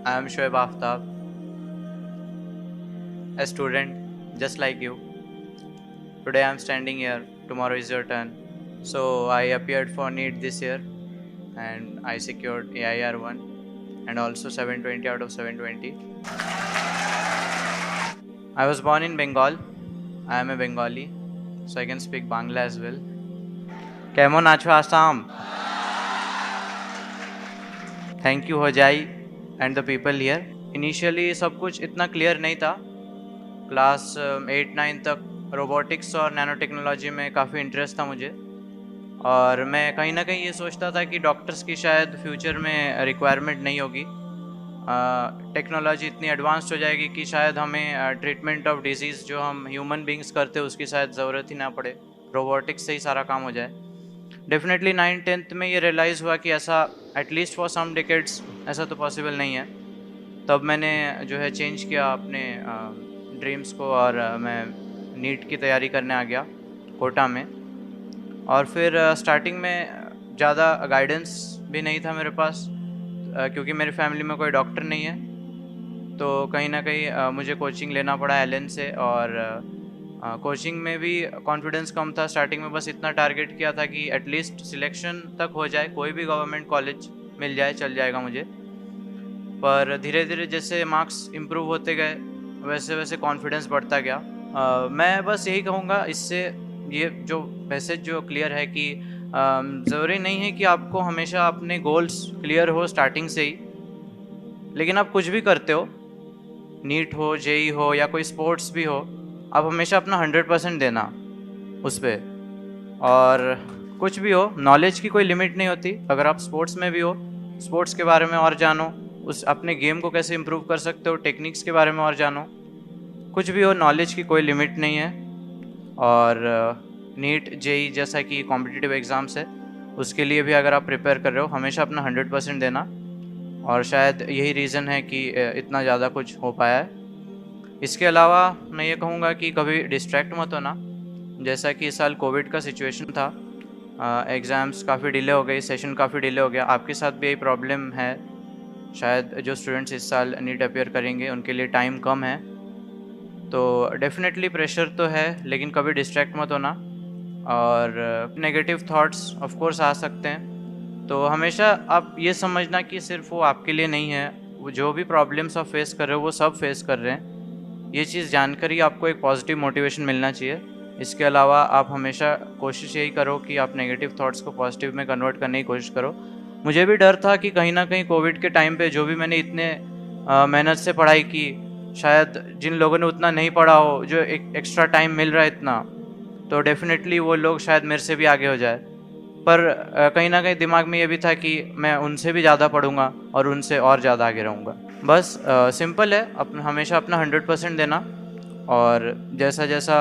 I am Shoaib Aftab, a student just like you. Today I am standing here, tomorrow is your turn. So I appeared for NEET this year and I secured AIR 1 and also 720 out of 720. I was born in Bengal. I am a Bengali, so I can speak Bangla as well. Kemon acho Assam? Thank you Hojai and the people here. Initially सब कुछ इतना clear नहीं था. Class 8-9 तक robotics और nano technology में काफ़ी interest था मुझे, और मैं कहीं ना कहीं ये सोचता था कि डॉक्टर्स की शायद फ्यूचर में रिक्वायरमेंट नहीं होगी. टेक्नोलॉजी इतनी एडवांस्ड हो जाएगी कि शायद हमें ट्रीटमेंट ऑफ डिजीज़ जो हम ह्यूमन बींग्स करते हैं उसकी शायद ज़रूरत ही ना पड़े, रोबोटिक्स से ही सारा काम हो जाए. डेफिनेटली 9th-10th में ये रियलाइज़ हुआ कि ऐसा एटलीस्ट फॉर सम डिकेड्स ऐसा तो पॉसिबल नहीं है. तब मैंने जो है चेंज किया अपने ड्रीम्स को और मैं नीट की तैयारी करने आ गया कोटा में. और फिर स्टार्टिंग में ज़्यादा गाइडेंस भी नहीं था मेरे पास, क्योंकि मेरी फैमिली में कोई डॉक्टर नहीं है. तो कहीं ना कहीं मुझे कोचिंग लेना पड़ा एलन से, और कोचिंग में भी कॉन्फिडेंस कम था. स्टार्टिंग में बस इतना टारगेट किया था कि एटलीस्ट सिलेक्शन तक हो जाए, कोई भी गवर्नमेंट कॉलेज मिल जाए चल जाएगा मुझे. पर धीरे धीरे जैसे मार्क्स इम्प्रूव होते गए वैसे वैसे कॉन्फिडेंस बढ़ता गया. मैं बस यही कहूँगा इससे, ये जो मैसेज जो क्लियर है कि ज़रूरी नहीं है कि आपको हमेशा अपने गोल्स क्लियर हो स्टार्टिंग से ही, लेकिन आप कुछ भी करते हो, नीट हो, जेई हो या कोई स्पोर्ट्स भी हो, आप हमेशा अपना 100% देना उस पर. और कुछ भी हो, नॉलेज की कोई लिमिट नहीं होती. अगर आप स्पोर्ट्स में भी हो, स्पोर्ट्स के बारे में और जानो, उस अपने गेम को कैसे इम्प्रूव कर सकते हो, टेक्निक्स के बारे में और जानो. कुछ भी हो, नॉलेज की कोई लिमिट नहीं है. और नीट जेई जैसा कि कॉम्पिटिटिव एग्ज़ाम्स है, उसके लिए भी अगर आप प्रिपेयर कर रहे हो, हमेशा अपना 100% देना. और शायद यही रीज़न है कि इतना ज़्यादा कुछ हो पाया है. इसके अलावा मैं ये कहूँगा कि कभी डिस्ट्रैक्ट मत होना. जैसा कि इस साल कोविड का सिचुएशन था, एग्ज़ाम्स काफ़ी डिले हो गई, सेशन काफ़ी डिले हो गया. आपके साथ भी यही प्रॉब्लम है. शायद जो स्टूडेंट्स इस साल नीट अपेयर करेंगे उनके लिए टाइम कम है. तो डेफिनेटली प्रेशर तो है, लेकिन कभी डिस्ट्रैक्ट मत होना. और नेगेटिव थॉट्स ऑफ कोर्स आ सकते हैं, तो हमेशा आप ये समझना कि सिर्फ वो आपके लिए नहीं है. वो जो भी प्रॉब्लम्स आप फेस कर रहे हो वो सब फेस कर रहे हैं. ये चीज़ जानकर ही आपको एक पॉजिटिव मोटिवेशन मिलना चाहिए. इसके अलावा आप हमेशा कोशिश यही करो कि आप नेगेटिव थॉट्स को पॉजिटिव में कन्वर्ट करने की कोशिश करो. मुझे भी डर था कि कहीं ना कहीं कोविड के टाइम पे जो भी मैंने इतने मेहनत से पढ़ाई की, शायद जिन लोगों ने उतना नहीं पढ़ा हो, जो एक एक्स्ट्रा टाइम मिल रहा है इतना, तो डेफिनेटली वो लोग शायद मेरे से भी आगे हो जाए. पर कहीं ना कहीं दिमाग में ये भी था कि मैं उनसे भी ज़्यादा पढ़ूंगा और उनसे और ज़्यादा आगे रहूँगा. बस सिंपल है, हमेशा अपना 100% देना, और जैसा जैसा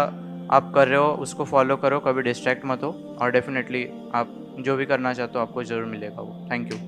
आप कर रहे हो उसको फॉलो करो, कभी डिस्ट्रैक्ट मत हो, और डेफिनेटली आप जो भी करना चाहते हो आपको ज़रूर मिलेगा वो. Thank you.